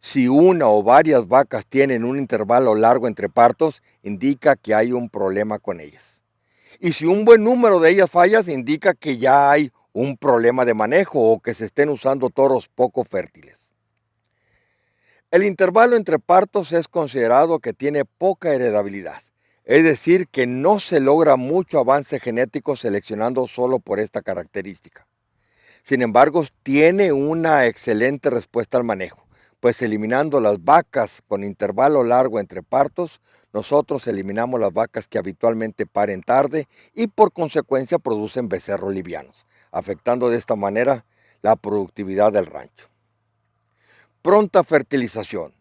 Si una o varias vacas tienen un intervalo largo entre partos, indica que hay un problema con ellas. Y si un buen número de ellas falla, indica que ya hay un problema de manejo o que se estén usando toros poco fértiles. El intervalo entre partos es considerado que tiene poca heredabilidad, es decir, que no se logra mucho avance genético seleccionando solo por esta característica. Sin embargo, tiene una excelente respuesta al manejo, pues eliminando las vacas con intervalo largo entre partos, nosotros eliminamos las vacas que habitualmente paren tarde y por consecuencia producen becerros livianos, afectando de esta manera la productividad del rancho. Pronta fertilización.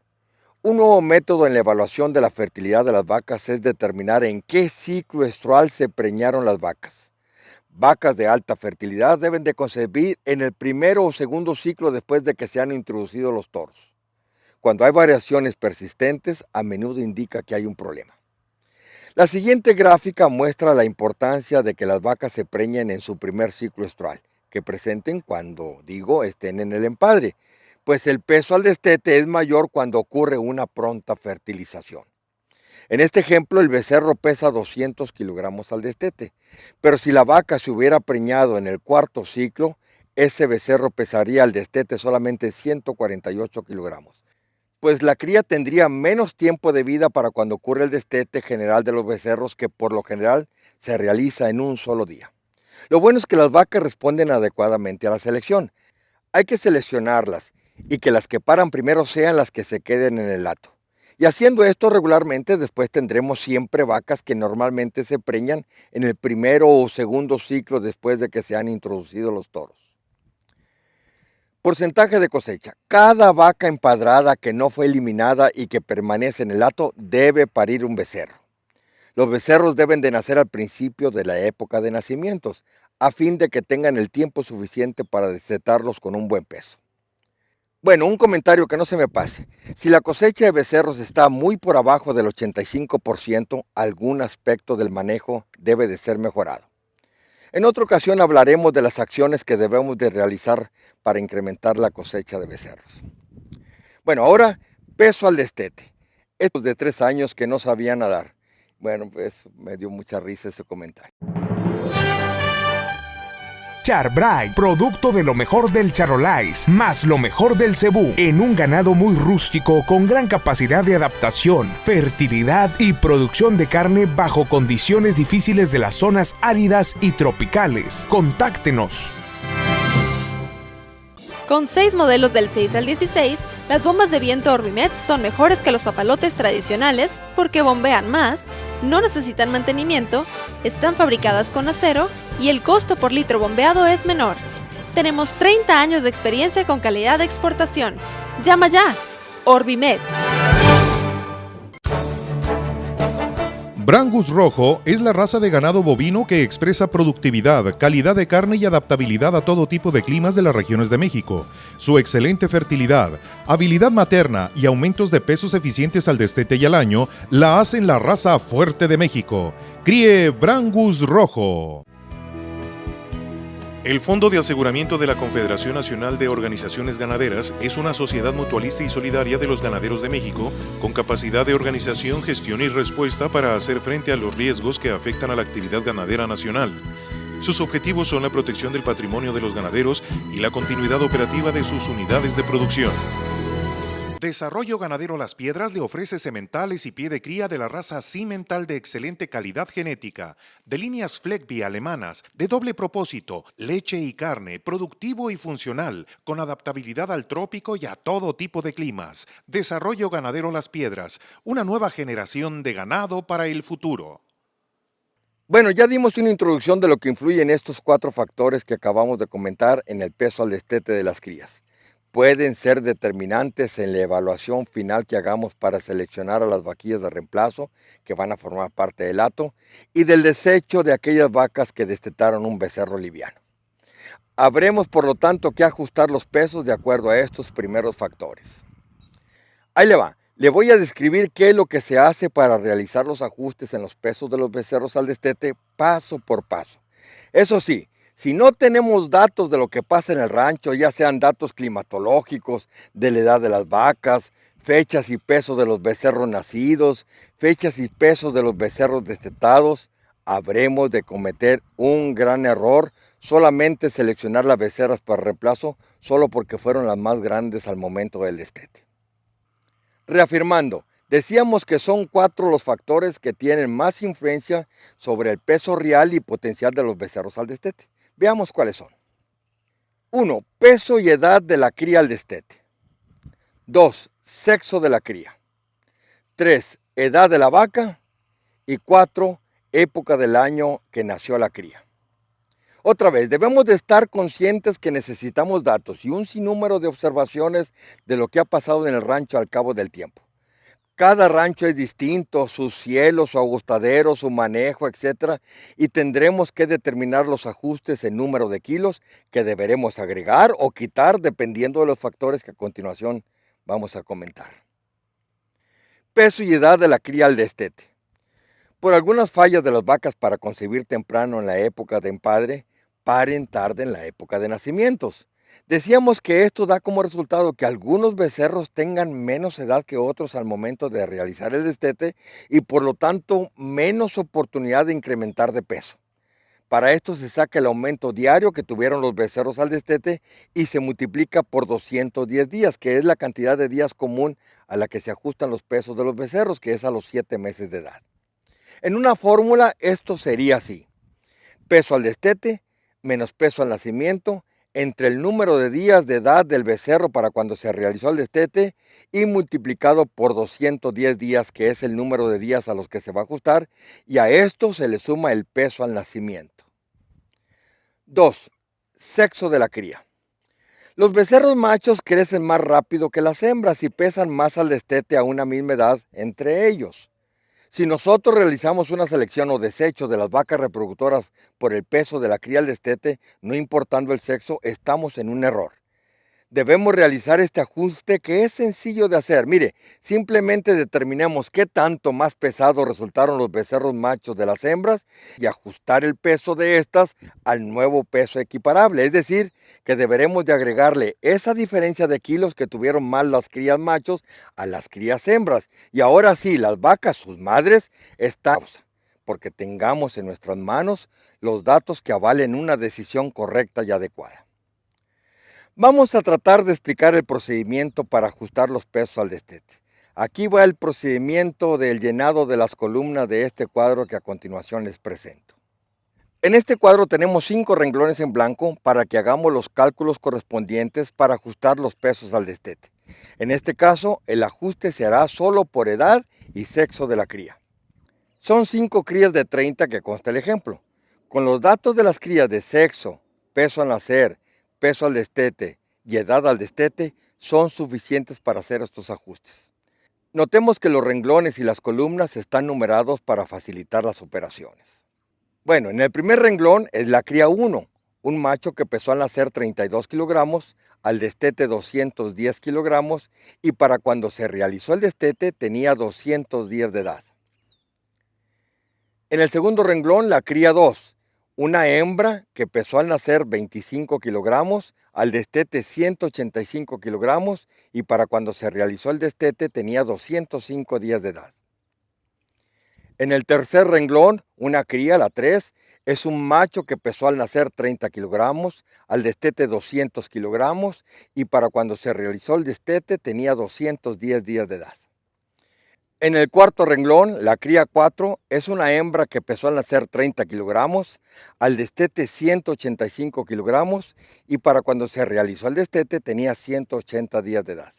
Un nuevo método en la evaluación de la fertilidad de las vacas es determinar en qué ciclo estrual se preñaron las vacas. Vacas de alta fertilidad deben de concebir en el primero o segundo ciclo después de que se han introducido los toros. Cuando hay variaciones persistentes, a menudo indica que hay un problema. La siguiente gráfica muestra la importancia de que las vacas se preñen en su primer ciclo estrual, que presenten cuando, estén en el empadre, pues el peso al destete es mayor cuando ocurre una pronta fertilización. En este ejemplo, el becerro pesa 200 kilogramos al destete, pero si la vaca se hubiera preñado en el cuarto ciclo, ese becerro pesaría al destete solamente 148 kilogramos, pues la cría tendría menos tiempo de vida para cuando ocurre el destete general de los becerros, que por lo general se realiza en un solo día. Lo bueno es que las vacas responden adecuadamente a la selección. Hay que seleccionarlas y que las que paran primero sean las que se queden en el hato. Y haciendo esto regularmente, después tendremos siempre vacas que normalmente se preñan en el primero o segundo ciclo después de que se han introducido los toros. Porcentaje de cosecha. Cada vaca empadrada que no fue eliminada y que permanece en el hato debe parir un becerro. Los becerros deben de nacer al principio de la época de nacimientos, a fin de que tengan el tiempo suficiente para destetarlos con un buen peso. Bueno, un comentario que no se me pase. Si la cosecha de becerros está muy por abajo del 85%, algún aspecto del manejo debe de ser mejorado. En otra ocasión hablaremos de las acciones que debemos de realizar para incrementar la cosecha de becerros. Bueno, ahora peso al destete. Estos de 3 años que no sabían nadar. Bueno, pues me dio mucha risa ese comentario. Char-Bright, producto de lo mejor del Charolais, más lo mejor del cebú, en un ganado muy rústico con gran capacidad de adaptación, fertilidad y producción de carne bajo condiciones difíciles de las zonas áridas y tropicales. Contáctenos. Con 6 modelos del 6 al 16, las bombas de viento Orbimet son mejores que los papalotes tradicionales porque bombean más, no necesitan mantenimiento, están fabricadas con acero y el costo por litro bombeado es menor. Tenemos 30 años de experiencia con calidad de exportación. ¡Llama ya! Orbimet. Brangus Rojo es la raza de ganado bovino que expresa productividad, calidad de carne y adaptabilidad a todo tipo de climas de las regiones de México. Su excelente fertilidad, habilidad materna y aumentos de pesos eficientes al destete y al año la hacen la raza fuerte de México. Críe Brangus Rojo. El Fondo de Aseguramiento de la Confederación Nacional de Organizaciones Ganaderas es una sociedad mutualista y solidaria de los ganaderos de México, con capacidad de organización, gestión y respuesta para hacer frente a los riesgos que afectan a la actividad ganadera nacional. Sus objetivos son la protección del patrimonio de los ganaderos y la continuidad operativa de sus unidades de producción. Desarrollo Ganadero Las Piedras le ofrece sementales y pie de cría de la raza Cimental de excelente calidad genética, de líneas Fleckby alemanas, de doble propósito, leche y carne, productivo y funcional, con adaptabilidad al trópico y a todo tipo de climas. Desarrollo Ganadero Las Piedras, una nueva generación de ganado para el futuro. Bueno, ya dimos una introducción de lo que influyen estos 4 factores que acabamos de comentar en el peso al destete de las crías. Pueden ser determinantes en la evaluación final que hagamos para seleccionar a las vaquillas de reemplazo que van a formar parte del hato y del desecho de aquellas vacas que destetaron un becerro liviano. Habremos, por lo tanto, que ajustar los pesos de acuerdo a estos primeros factores. Ahí le va. Le voy a describir qué es lo que se hace para realizar los ajustes en los pesos de los becerros al destete paso por paso. Eso sí, si no tenemos datos de lo que pasa en el rancho, ya sean datos climatológicos, de la edad de las vacas, fechas y pesos de los becerros nacidos, fechas y pesos de los becerros destetados, habremos de cometer un gran error solamente seleccionar las becerras para reemplazo solo porque fueron las más grandes al momento del destete. Reafirmando, decíamos que son 4 los factores que tienen más influencia sobre el peso real y potencial de los becerros al destete. Veamos cuáles son. 1. Peso y edad de la cría al destete. 2. Sexo de la cría. 3. Edad de la vaca. Y 4. Época del año que nació la cría. Otra vez, debemos de estar conscientes que necesitamos datos y un sinnúmero de observaciones de lo que ha pasado en el rancho al cabo del tiempo. Cada rancho es distinto, sus cielos, su agostadero, su manejo, etc. Y tendremos que determinar los ajustes en número de kilos que deberemos agregar o quitar dependiendo de los factores que a continuación vamos a comentar. Peso y edad de la cría al destete. Por algunas fallas de las vacas para concebir temprano en la época de empadre, paren tarde en la época de nacimientos. Decíamos que esto da como resultado que algunos becerros tengan menos edad que otros al momento de realizar el destete y por lo tanto menos oportunidad de incrementar de peso. Para esto se saca el aumento diario que tuvieron los becerros al destete y se multiplica por 210 días, que es la cantidad de días común a la que se ajustan los pesos de los becerros, que es a los 7 meses de edad. En una fórmula esto sería así: peso al destete menos peso al nacimiento entre el número de días de edad del becerro para cuando se realizó el destete y multiplicado por 210 días, que es el número de días a los que se va a ajustar, y a esto se le suma el peso al nacimiento. 2. Sexo de la cría. Los becerros machos crecen más rápido que las hembras y pesan más al destete a una misma edad entre ellos. Si nosotros realizamos una selección o desecho de las vacas reproductoras por el peso de la cría al destete, no importando el sexo, estamos en un error. Debemos realizar este ajuste que es sencillo de hacer. Mire, simplemente determinemos qué tanto más pesados resultaron los becerros machos de las hembras y ajustar el peso de estas al nuevo peso equiparable. Es decir, que deberemos de agregarle esa diferencia de kilos que tuvieron más las crías machos a las crías hembras. Y ahora sí, las vacas, sus madres, están porque tengamos en nuestras manos los datos que avalen una decisión correcta y adecuada. Vamos a tratar de explicar el procedimiento para ajustar los pesos al destete. Aquí va el procedimiento del llenado de las columnas de este cuadro que a continuación les presento. En este cuadro tenemos 5 renglones en blanco para que hagamos los cálculos correspondientes para ajustar los pesos al destete. En este caso, el ajuste se hará solo por edad y sexo de la cría. Son 5 crías de 30 que consta el ejemplo. Con los datos de las crías de sexo, peso al nacer, peso al destete y edad al destete son suficientes para hacer estos ajustes. Notemos que los renglones y las columnas están numerados para facilitar las operaciones. Bueno, en el primer renglón es la cría 1, un macho que pesó al nacer 32 kilogramos, al destete 210 kilogramos y para cuando se realizó el destete tenía 200 días de edad. En el segundo renglón la cría 2, una hembra que pesó al nacer 25 kilogramos, al destete 185 kilogramos y para cuando se realizó el destete tenía 205 días de edad. En el tercer renglón, una cría, la 3, Es un macho que pesó al nacer 30 kilogramos, al destete 200 kilogramos y para cuando se realizó el destete tenía 210 días de edad. En el cuarto renglón, la cría 4 es una hembra que pesó al nacer 30 kilogramos, al destete 185 kilogramos y para cuando se realizó el destete tenía 180 días de edad.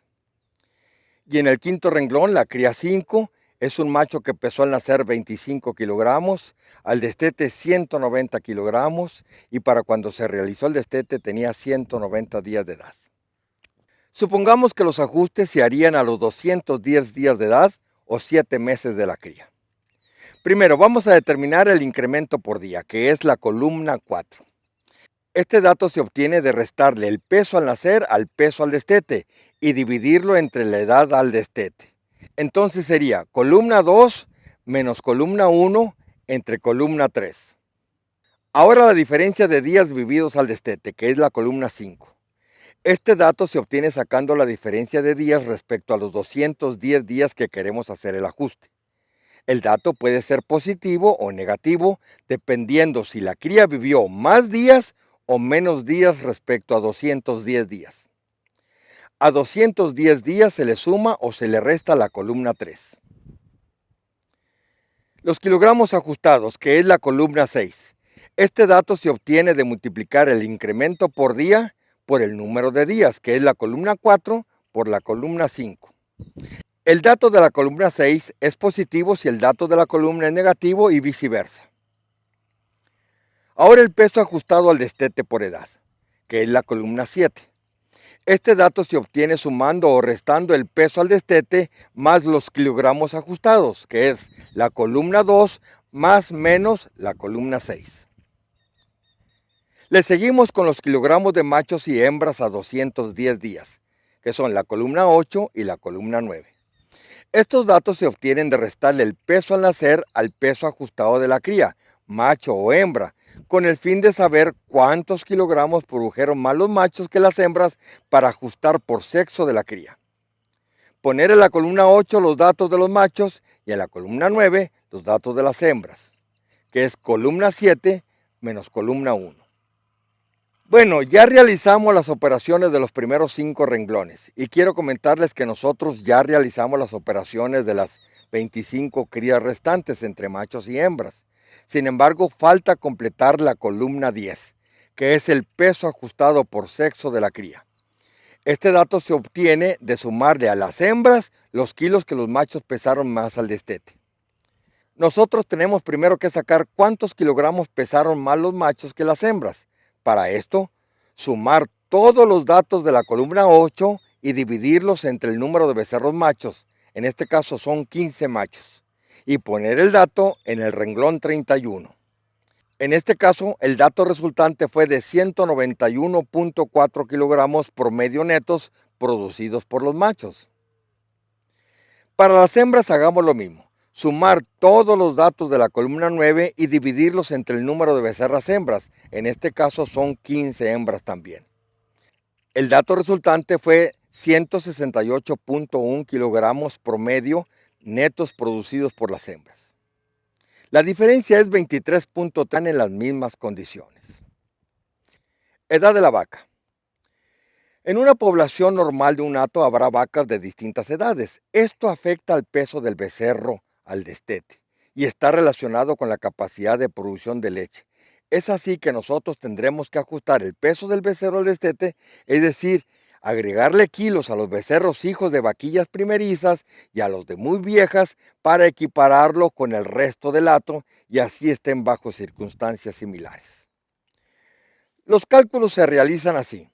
Y en el quinto renglón, la cría 5 es un macho que pesó al nacer 25 kilogramos, al destete 190 kilogramos y para cuando se realizó el destete tenía 190 días de edad. Supongamos que los ajustes se harían a los 210 días de edad o 7 meses de la cría. Primero vamos a determinar el incremento por día, que es la columna 4. Este dato se obtiene de restarle el peso al nacer al peso al destete y dividirlo entre la edad al destete. Entonces sería columna 2 menos columna 1 entre columna 3. Ahora la diferencia de días vividos al destete, que es la columna 5. Este dato se obtiene sacando la diferencia de días respecto a los 210 días que queremos hacer el ajuste. El dato puede ser positivo o negativo dependiendo si la cría vivió más días o menos días respecto a 210 días. A 210 días se le suma o se le resta la columna 3. Los kilogramos ajustados, que es la columna 6. Este dato se obtiene de multiplicar el incremento por día por el número de días, que es la columna 4 por la columna 5. El dato de la columna 6 es positivo si el dato de la columna es negativo y viceversa. Ahora el peso ajustado al destete por edad, que es la columna 7. Este dato se obtiene sumando o restando el peso al destete más los kilogramos ajustados, que es la columna 2 más menos la columna 6. Le seguimos con los kilogramos de machos y hembras a 210 días, que son la columna 8 y la columna 9. Estos datos se obtienen de restarle el peso al nacer al peso ajustado de la cría, macho o hembra, con el fin de saber cuántos kilogramos produjeron más los machos que las hembras para ajustar por sexo de la cría. Poner en la columna 8 los datos de los machos y en la columna 9 los datos de las hembras, que es columna 7 menos columna 1. Bueno, ya realizamos las operaciones de los primeros 5 renglones y quiero comentarles que nosotros ya realizamos las operaciones de las 25 crías restantes entre machos y hembras. Sin embargo, falta completar la columna 10, que es el peso ajustado por sexo de la cría. Este dato se obtiene de sumarle a las hembras los kilos que los machos pesaron más al destete. Nosotros tenemos primero que sacar cuántos kilogramos pesaron más los machos que las hembras. Para esto, sumar todos los datos de la columna 8 y dividirlos entre el número de becerros machos, en este caso son 15 machos, y poner el dato en el renglón 31. En este caso, el dato resultante fue de 191.4 kilogramos promedio netos producidos por los machos. Para las hembras hagamos lo mismo. Sumar todos los datos de la columna 9 y dividirlos entre el número de becerras hembras. En este caso son 15 hembras también. El dato resultante fue 168.1 kilogramos promedio netos producidos por las hembras. La diferencia es 23.3 en las mismas condiciones. Edad de la vaca. En una población normal de un hato habrá vacas de distintas edades. Esto afecta al peso del becerro al destete y está relacionado con la capacidad de producción de leche. Es así que nosotros tendremos que ajustar el peso del becerro al destete, es decir, agregarle kilos a los becerros hijos de vaquillas primerizas y a los de muy viejas para equipararlo con el resto del hato y así estén bajo circunstancias similares. Los cálculos se realizan así.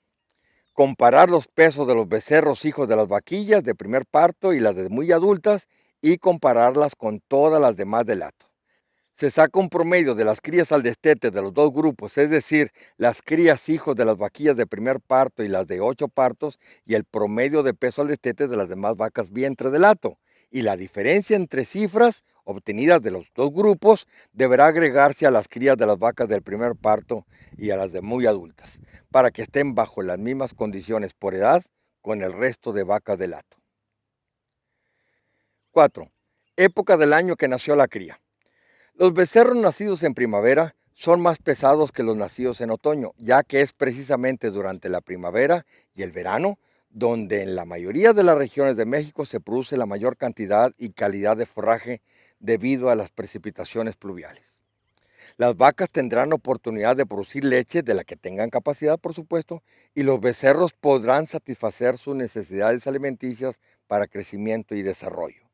Comparar los pesos de los becerros hijos de las vaquillas de primer parto y las de muy adultas y compararlas con todas las demás del hato. Se saca un promedio de las crías al destete de los dos grupos, es decir, las crías hijos de las vaquillas de primer parto y las de 8 partos, y el promedio de peso al destete de las demás vacas vientre del hato. Y la diferencia entre cifras obtenidas de los dos grupos deberá agregarse a las crías de las vacas del primer parto y a las de muy adultas, para que estén bajo las mismas condiciones por edad con el resto de vacas del hato. 4. Época del año que nació la cría. Los becerros nacidos en primavera son más pesados que los nacidos en otoño, ya que es precisamente durante la primavera y el verano donde en la mayoría de las regiones de México se produce la mayor cantidad y calidad de forraje debido a las precipitaciones pluviales. Las vacas tendrán oportunidad de producir leche de la que tengan capacidad, por supuesto, y los becerros podrán satisfacer sus necesidades alimenticias para crecimiento y desarrollo.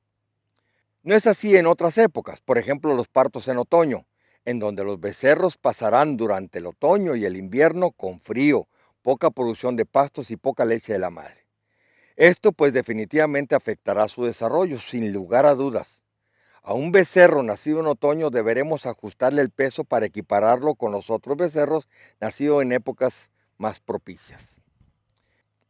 No es así en otras épocas, por ejemplo los partos en otoño, en donde los becerros pasarán durante el otoño y el invierno con frío, poca producción de pastos y poca leche de la madre. Esto pues definitivamente afectará su desarrollo, sin lugar a dudas. A un becerro nacido en otoño deberemos ajustarle el peso para equipararlo con los otros becerros nacidos en épocas más propicias.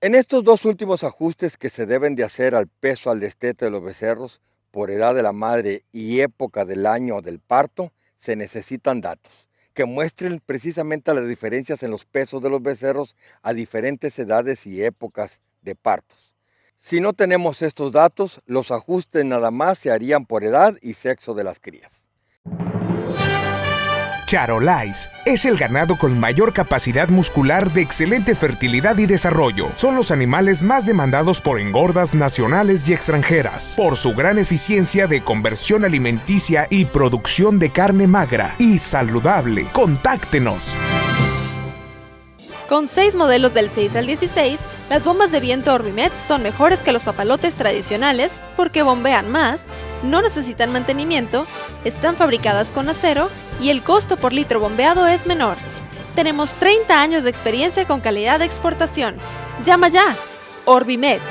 En estos dos últimos ajustes que se deben de hacer al peso al destete de los becerros, por edad de la madre y época del año del parto, se necesitan datos que muestren precisamente las diferencias en los pesos de los becerros a diferentes edades y épocas de partos. Si no tenemos estos datos, los ajustes nada más se harían por edad y sexo de las crías. Charolais es el ganado con mayor capacidad muscular de excelente fertilidad y desarrollo. Son los animales más demandados por engordas nacionales y extranjeras, por su gran eficiencia de conversión alimenticia y producción de carne magra y saludable. ¡Contáctenos! Con 6 modelos del 6 al 16, las bombas de viento Orbimet son mejores que los papalotes tradicionales porque bombean más, no necesitan mantenimiento, están fabricadas con acero y el costo por litro bombeado es menor. Tenemos 30 años de experiencia con calidad de exportación. ¡Llama ya! Orbimet.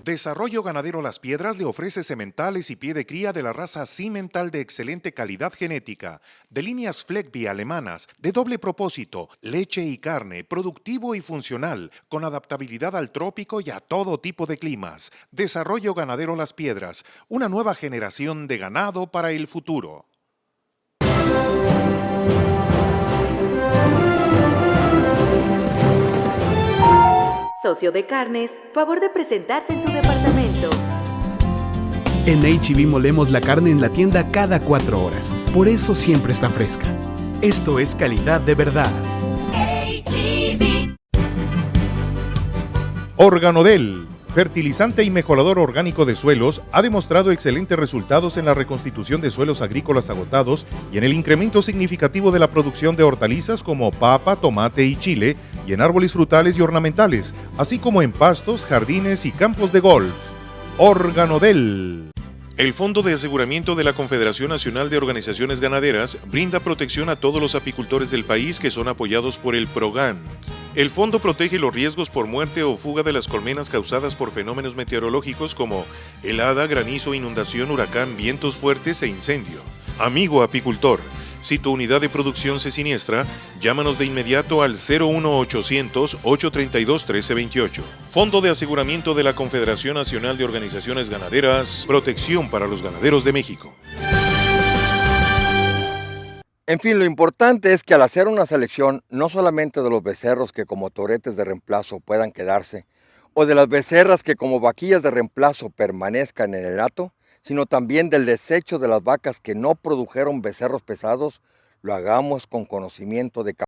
Desarrollo Ganadero Las Piedras le ofrece sementales y pie de cría de la raza Cimental de excelente calidad genética, de líneas Fleckby alemanas, de doble propósito, leche y carne, productivo y funcional, con adaptabilidad al trópico y a todo tipo de climas. Desarrollo Ganadero Las Piedras, una nueva generación de ganado para el futuro. Socio de Carnes, favor de presentarse en su departamento. En H-E-B molemos la carne en la tienda cada 4 horas. Por eso siempre está fresca. Esto es calidad de verdad. H-E-B. Organodel, fertilizante y mejorador orgánico de suelos, ha demostrado excelentes resultados en la reconstitución de suelos agrícolas agotados y en el incremento significativo de la producción de hortalizas como papa, tomate y chile, y en árboles frutales y ornamentales, así como en pastos, jardines y campos de golf. Organodel. El Fondo de Aseguramiento de la Confederación Nacional de Organizaciones Ganaderas brinda protección a todos los apicultores del país que son apoyados por el PROGAN. El fondo protege los riesgos por muerte o fuga de las colmenas causadas por fenómenos meteorológicos como helada, granizo, inundación, huracán, vientos fuertes e incendio. Amigo apicultor, si tu unidad de producción se siniestra, llámanos de inmediato al 01800-832-1328. Fondo de Aseguramiento de la Confederación Nacional de Organizaciones Ganaderas, protección para los ganaderos de México. En fin, lo importante es que al hacer una selección, no solamente de los becerros que como toretes de reemplazo puedan quedarse, o de las becerras que como vaquillas de reemplazo permanezcan en el hato, sino también del desecho de las vacas que no produjeron becerros pesados, lo hagamos con conocimiento de